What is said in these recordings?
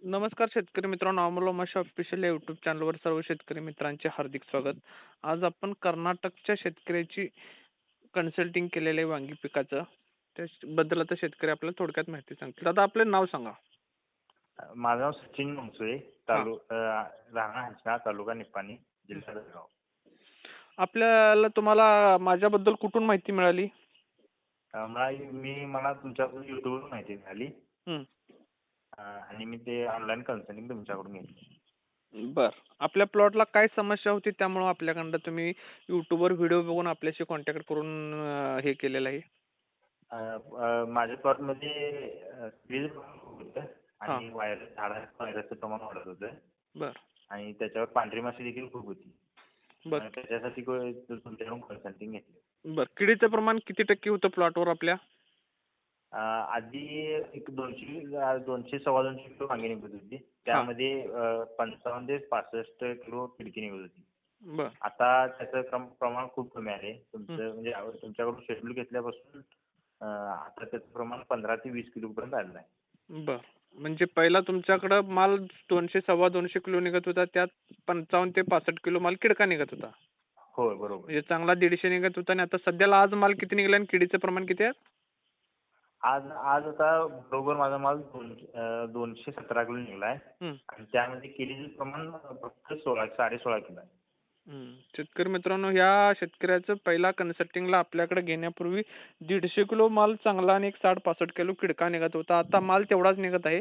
नमस्कार शेतकरी मित्रांनो, अमोल माशा ऑफिशियल या यूट्यूब चॅनलवर सर्व शेतकरी मित्रांचे हार्दिक स्वागत. आज आपण कर्नाटकच्या शेतकऱ्याची कन्सल्टिंग केलेलं आहे वांगी पिकाचं. त्याबद्दल आता शेतकरी आपल्याला थोडक्यात माहिती सांगतील. दादा आपले नाव सांगा. माझं नाव सचिन मुंगसुळे, हां. राहणार हंचनाळ, तालुका निपाणी, जिल्हा जळगाव. तुम्हाला माझ्याबद्दल कुठून माहिती मिळाली? मला तुमच्याकडून युट्यूबवर माहिती मिळाली. हं. आणि मी ते ऑनलाईन कन्सल्टिंग तुमच्याकडून घेतली. बर. आपल्या प्लॉटला काय समस्या होती त्यामुळे आपल्याकडं तुम्ही युट्यूबवर व्हिडिओ बघून आपल्याशी कॉन्टॅक्ट करून हे केलेलं आहे? माझ्या प्लॉटमध्ये वीज होतं हां. आणि व्हायरसचं प्रमाण वाढत होतं बर. आणि त्याच्यावर पांढरी माशी देखील खूप होती. बर. त्याच्यासाठी तुमच्याकडून कन्सल्टिंग घेतली. बर. किडीचं प्रमाण किती टक्के होतं प्लॉटवर आपल्या? आधी एक 200 सव्वा 200 किलो वांगी निघत होती. हां. त्यामध्ये 55 ते 65 किलो खिडकी निघत होती. बर. आता त्याचं प्रमाण खूप कमी आहे. म्हणजे तुमच्याकडून शेड्यूल घेतल्यापासून आता त्याचं प्रमाण 15 ते 20 किलो पर्यंत आलेलं आहे. बर. म्हणजे पहिला तुमच्याकडं माल 200 सव्वा 200 किलो निघत होता, त्यात 55 ते 65 किलो माल किडका निघत होता. होय, बरोबर. म्हणजे चांगला 150 निघत होता आणि आता सध्याला आज माल किती निघाला आणि किडीचं प्रमाण किती आहे? आज आज आता बरोबर माझा माल 217 किलो निघाला आहे हं. आणि त्यामध्ये किडीचं प्रमाण फक्त 16.5 किलो आहे. शेतकरी मित्रांनो, ह्या शेतकऱ्याचं पहिला कन्सल्टिंगला आपल्याकडे घेण्यापूर्वी 150 किलो माल चांगला आणि एक 60-65 किलो किडका निघत होता. आता माल तेवढाच निघत आहे,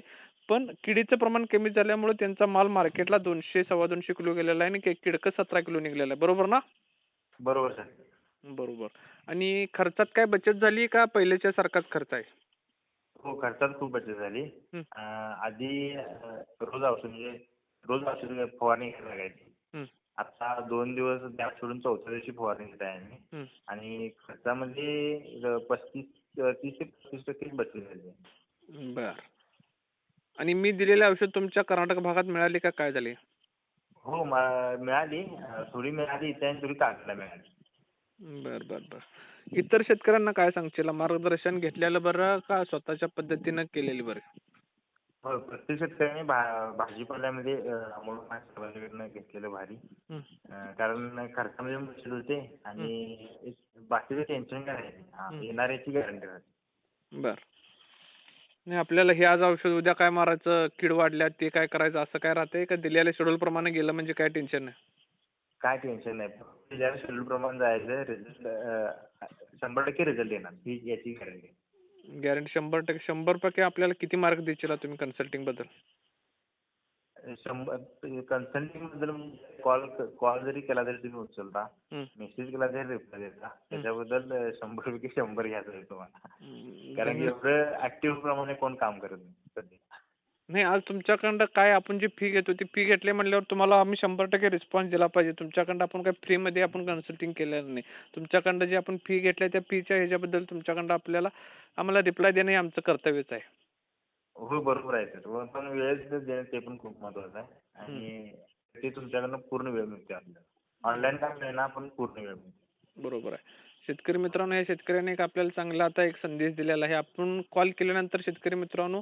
पण किडीचं प्रमाण कमी झाल्यामुळे त्यांचा माल मार्केटला 200 सव्वा 200 किलो गेलेला आहे आणि किडकं 17 किलो निघालेलं आहे. बरोबर ना? बरोबर सर. बरोबर. आणि खर्चात काय बचत झाली का पहिल्याच्या सारखाच खर्च आहे? हो, खर्चात खूप बचत झाली. हं. आधी रोज औषध फवारणी घ्यायला लागायची. हं. आता 2 दिवस गॅप सोडून चौथ्या दिवशी फवारणी घेत आहे आम्ही. हं. आणि खर्चामध्ये 30 ते 35% बचत झाली आहे. बर. आणि मी दिलेले औषध तुमच्या कर्नाटक भागात मिळाले का काय झाले? हो, मिळाली. थोडी मिळाली इथे आणि थोडी कागदला मिळाली. बर बर बर. इतर शेतकऱ्यांना काय सांगशील? मार्गदर्शन घेतलेलं बरं का स्वतःच्या पद्धतीनं केलेली बरं? हो, प्रत्येक शेतकऱ्याने भाजीपाल्यामध्ये अमोल साहेबांकडनं घेतलेलं भारी. हं. कारण खर्चामध्ये पण बचत होते आणि बाकीचं टेन्शन काय नाही. येणाऱ्याची गॅरंटी राहते. बर. नाही आपल्याला हे आज औषध उद्या काय मारायचं, कीड वाढल्या ते काय करायचं असं काय राहतंय का दिलेल्या शेड्यूल प्रमाणे गेलं म्हणजे काय टेन्शन नाही? काय टेन्शन नाही. ज्या शेड्यूल प्रमाणे जायचं, रिझल्ट 100% रिझल्ट येणार ही याची गॅरंटी. गॅरंटी 100%. 100% आपल्याला किती मार्क द्यायचे तुम्ही कन्सल्टिंग बद्दल? 100 कन्सल्टिंग बद्दल कॉल जरी केला तरी तुम्ही उचलता, मेसेज केला तरी रिप्लाय देता. त्याच्याबद्दल 100% 100 घ्यायचं आहे तुम्हाला. कारण की एवढं ऍक्टिव्ह प्रमाणे कोण काम करत नाही सध्या. नाही आज तुमच्याकडं काय आपण जी फी घेतो ती फी घेतली म्हटल्यावर तुम्हाला आम्ही 100% रिस्पॉन्स दिला पाहिजे. तुमच्याकडं आपण काय फ्रीमध्ये आपण कन्सल्टिंग केलेलं नाही. तुमच्याकडं जे आपण फी घेतली त्या फीच्या ह्याच्याबद्दल तुमच्याकडं आम्हाला रिप्लाय देणं हे आमचं कर्तव्यच आहे. हो, बरोबर आहे सर. पण वेळेत देणं ते पण खूप महत्वाचं आहे आणि ते तुमच्याकडनं पूर्ण वेळ मिळते आपल्याला. ऑनलाईन काम मिळणार पण पूर्ण वेळ मिळते. बरोबर आहे. शेतकरी मित्रांनो, या शेतकऱ्याने एक आपल्याला चांगला आता एक संदेश दिलेला आहे. आपण कॉल केल्यानंतर शेतकरी मित्रांनो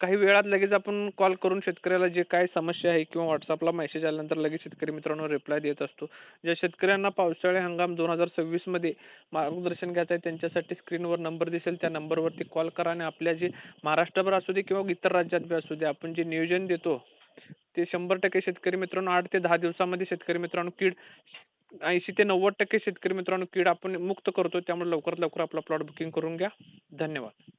काही वेळात लगेच आपण कॉल करून शेतकऱ्याला जे काय समस्या आहे किंवा व्हॉट्सअपला मेसेज आल्यानंतर लगेच शेतकरी मित्रांनो रिप्लाय देत असतो. ज्या शेतकऱ्यांना पावसाळी हंगाम 2026 मध्ये मार्गदर्शन घ्यायचं आहे त्यांच्यासाठी स्क्रीनवर नंबर दिसेल त्या नंबरवरती कॉल करा आणि आपल्या जे महाराष्ट्रभर असू दे किंवा इतर राज्यात बी असू दे आपण जे नियोजन देतो ते 100% शेतकरी मित्रांनो 8 ते 10 दिवसामध्ये शेतकरी मित्रांनो कीड 80 ते 90% शेतकरी मित्रांनो कीड आपण मुक्त करतो. त्यामुळे लवकरात लवकर आपला प्लॉट बुकिंग करून घ्या. धन्यवाद.